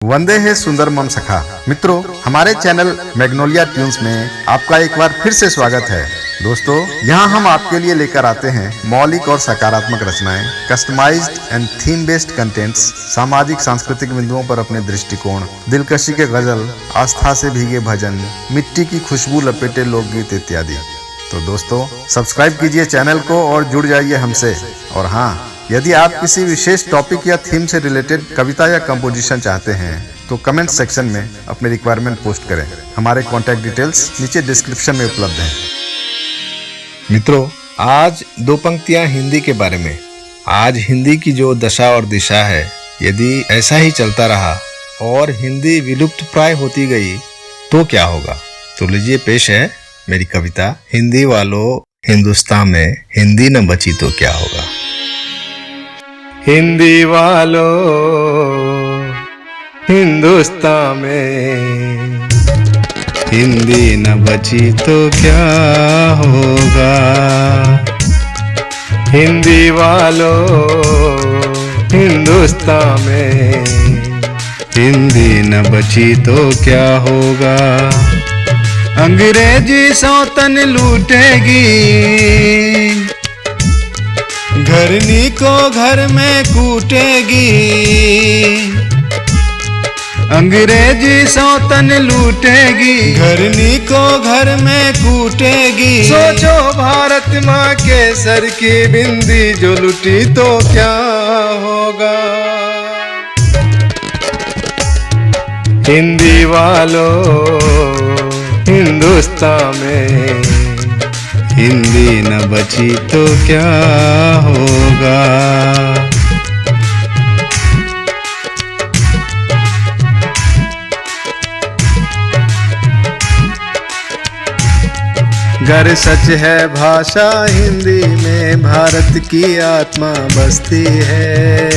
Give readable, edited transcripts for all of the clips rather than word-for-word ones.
वंदे है सुंदर मम सखा। मित्रों, हमारे चैनल मैग्नोलिया ट्यून्स में आपका एक बार फिर से स्वागत है। दोस्तों, यहाँ हम आपके लिए लेकर आते हैं मौलिक और सकारात्मक रचनाएं, customized and theme based contents, सामाजिक सांस्कृतिक बिंदुओं पर अपने दृष्टिकोण, दिलकशी के गजल, आस्था से भीगे भजन, मिट्टी की खुशबू लपेटे लोकगीत इत्यादि। तो दोस्तों, सब्सक्राइब कीजिए चैनल को और जुड़ जाइए हमसे। और हाँ, यदि आप किसी विशेष टॉपिक या थीम से रिलेटेड कविता या कंपोजिशन चाहते हैं तो कमेंट सेक्शन में अपने रिक्वायरमेंट पोस्ट करें। हमारे कॉन्टैक्ट डिटेल्स नीचे डिस्क्रिप्शन में उपलब्ध हैं। मित्रों, आज दो पंक्तियां हिंदी के बारे में। आज हिंदी की जो दशा और दिशा है, यदि ऐसा ही चलता रहा और हिंदी विलुप्त प्राय होती गई तो क्या होगा। तो लीजिए, पेश है मेरी कविता, हिंदी वालों हिंदुस्तान में हिंदी न बची तो क्या होगा। हिंदी वालों हिंदुस्तान में हिंदी न बची तो क्या होगा। हिंदी वालों हिंदुस्तान में हिंदी न बची तो क्या होगा। अंग्रेजी सौतन लूटेगी, घरनी को घर में कूटेगी। अंग्रेजी सौतन लूटेगी, घरनी को घर में कूटेगी। सोचो भारत माँ के सर की बिंदी जो लुटी तो क्या होगा। हिंदी वालों हिंदुस्तान में हिंदी न बची तो क्या होगा। गर सच है भाषा हिंदी में भारत की आत्मा बसती है,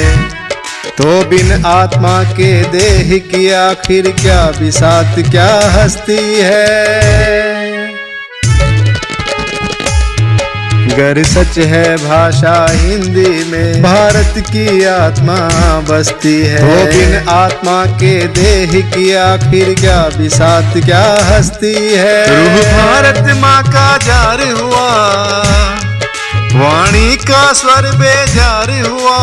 तो बिन आत्मा के देह की आखिर क्या बिसात क्या हस्ती है। गर सच है भाषा हिंदी में भारत की आत्मा बसती है, तो बिन आत्मा के देह की आखिर क्या बिसात क्या हस्ती है। रूह भारत माँ का जार हुआ, वाणी का स्वर बेजार हुआ।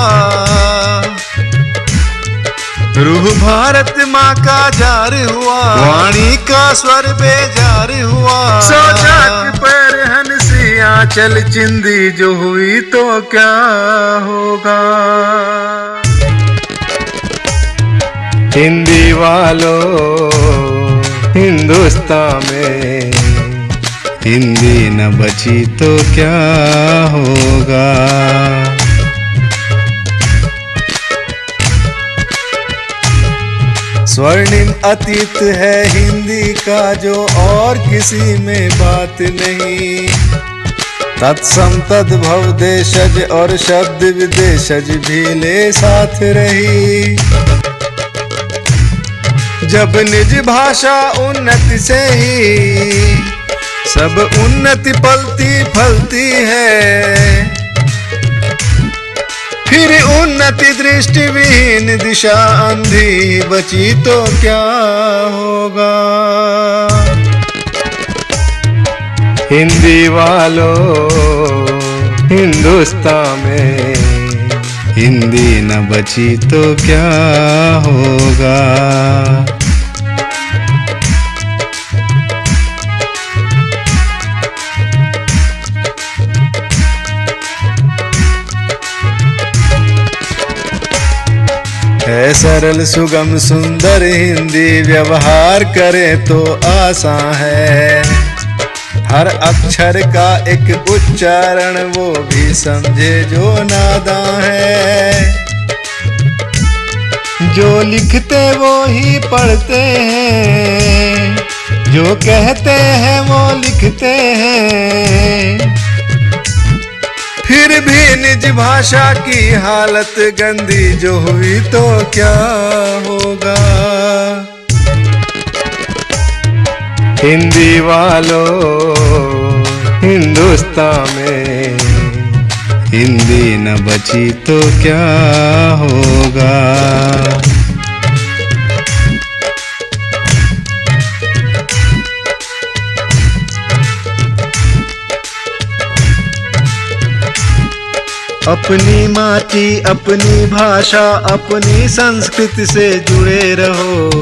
रूह भारत माँ का जार हुआ, वाणी का स्वर बेजार हुआ। सोचा कि पैर हंसिया चल चिंदी जो हुई तो क्या होगा। हिंदी वालों हिंदुस्तान में हिंदी न बची तो क्या होगा। स्वर्णिम अतीत है हिंदी का जो और किसी में बात नहीं। तत्सम तद्भव देशज और शब्द विदेशज भी ले साथ रही। जब निज भाषा उन्नति से ही सब उन्नति पलती फलती है, फिर उन्नति दृष्टि विहीन दिशा अंधी बची तो क्या होगा। हिंदी वालों हिंदुस्तान में हिंदी न बची तो क्या होगा। है सरल सुगम सुंदर हिंदी, व्यवहार करे तो आसान है। हर अक्षर का एक उच्चारण वो भी समझे जो नादान है। जो लिखते वो ही पढ़ते हैं, जो कहते हैं वो लिखते हैं। फिर भी निज भाषा की हालत गंदी जो हुई तो क्या होगा। हिंदी वालों हिंदुस्तान में हिंदी न बची तो क्या होगा। अपनी माटी, अपनी भाषा, अपनी संस्कृति से जुड़े रहो।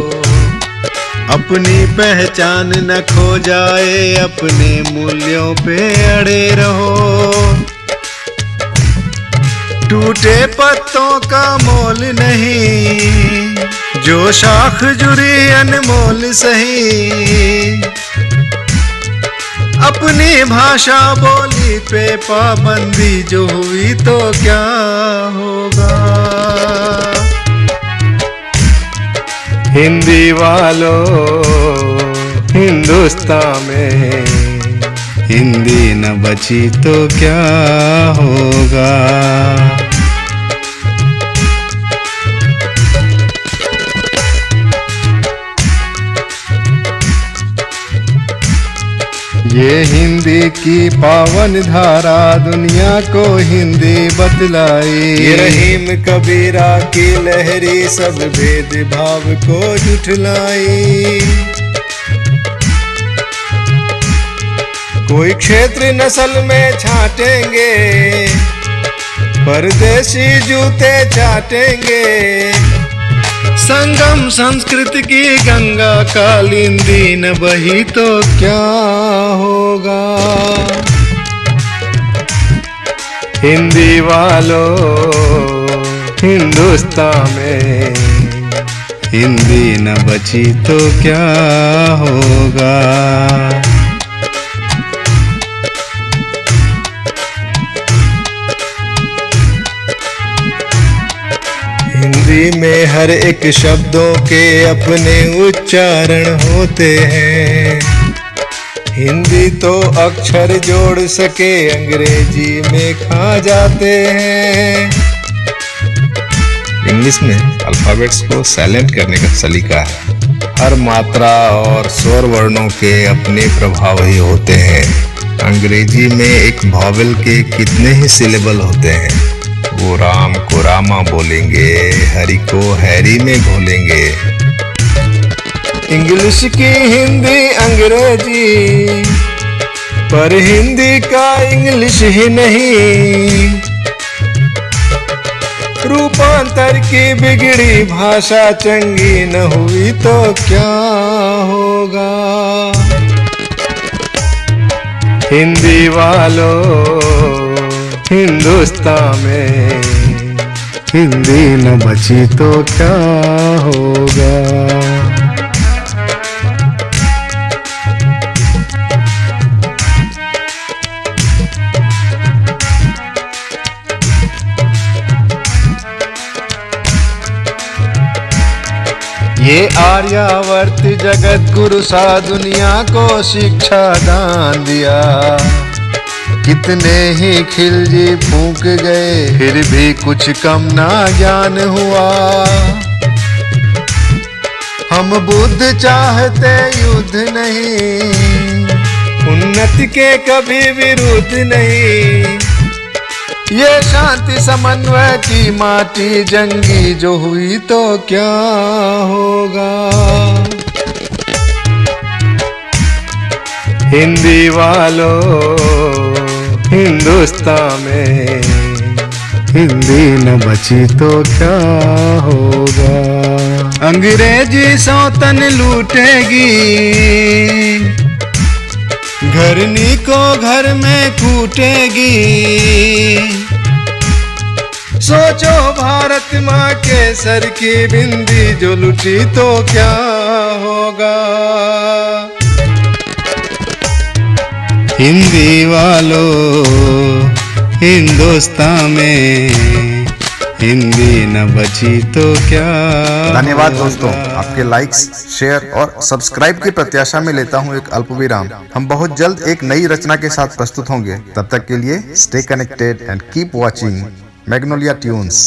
अपनी पहचान न खो जाए, अपने मूल्यों पे अड़े रहो। टूटे पत्तों का मोल नहीं, जो शाख जुड़ी अनमोल सही। अपनी भाषा बोली पे पाबंदी जो हुई तो क्या होगा। हिंदी वालों, हिंदुस्तान में हिंदी न बची तो क्या होगा। ये हिंदी की पावन धारा दुनिया को हिंदी बतलाई। ये रहीम कबीरा की लहरी सब भेदभाव को जुठलाई। कोई क्षेत्र नस्ल में छाटेंगे, परदेशी जूते चाटेंगे। संगम संस्कृति की गंगा कालिंदी न बही तो क्या होगा। हिंदी वालों, हिंदुस्तान में हिंदी न बची तो क्या होगा। हिंदी में हर एक शब्दों के अपने उच्चारण होते हैं। हिंदी तो अक्षर जोड़ सके अंग्रेजी में खा जाते हैं। इंग्लिश में अल्फाबेट्स को साइलेंट करने का सलीका है। हर मात्रा और स्वर वर्णों के अपने प्रभाव ही होते हैं। अंग्रेजी में एक वॉवेल के कितने ही सिलेबल होते हैं। वो राम को रामा बोलेंगे, हरि को हैरी में घोलेंगे। इंग्लिश की हिंदी अंग्रेजी, पर हिंदी का इंग्लिश ही नहीं। रूपांतर की बिगड़ी भाषा चंगी न हुई तो क्या होगा। हिंदी वालों, हिंदुस्तान में हिंदी न बची तो क्या होगा। ये आर्यावर्त जगत गुरु सा दुनिया को शिक्षा दान दिया। कितने ही खिलजी फूंक गए, फिर भी कुछ कम ना ज्ञान हुआ। हम बुद्ध चाहते युद्ध नहीं, उन्नति के कभी विरुद्ध नहीं। ये शांति समन्वय की माटी जंगी जो हुई तो क्या होगा। हिंदी वालों, हिंदुस्तान में हिंदी न बची तो क्या होगा। अंग्रेजी सौतन लूटेगी, घरनी को घर में कूटेगी। सोचो भारत माँ के सर की बिंदी जो लुटी तो क्या होगा। हिंदी वालों, हिंदुस्तान में हिंदी न बची तो क्या। धन्यवाद दोस्तों, आपके लाइक्स, शेयर और सब्सक्राइब की प्रत्याशा में लेता हूं एक अल्प विराम। हम बहुत जल्द एक नई रचना के साथ प्रस्तुत होंगे। तब तक के लिए stay connected and keep watching Magnolia tunes.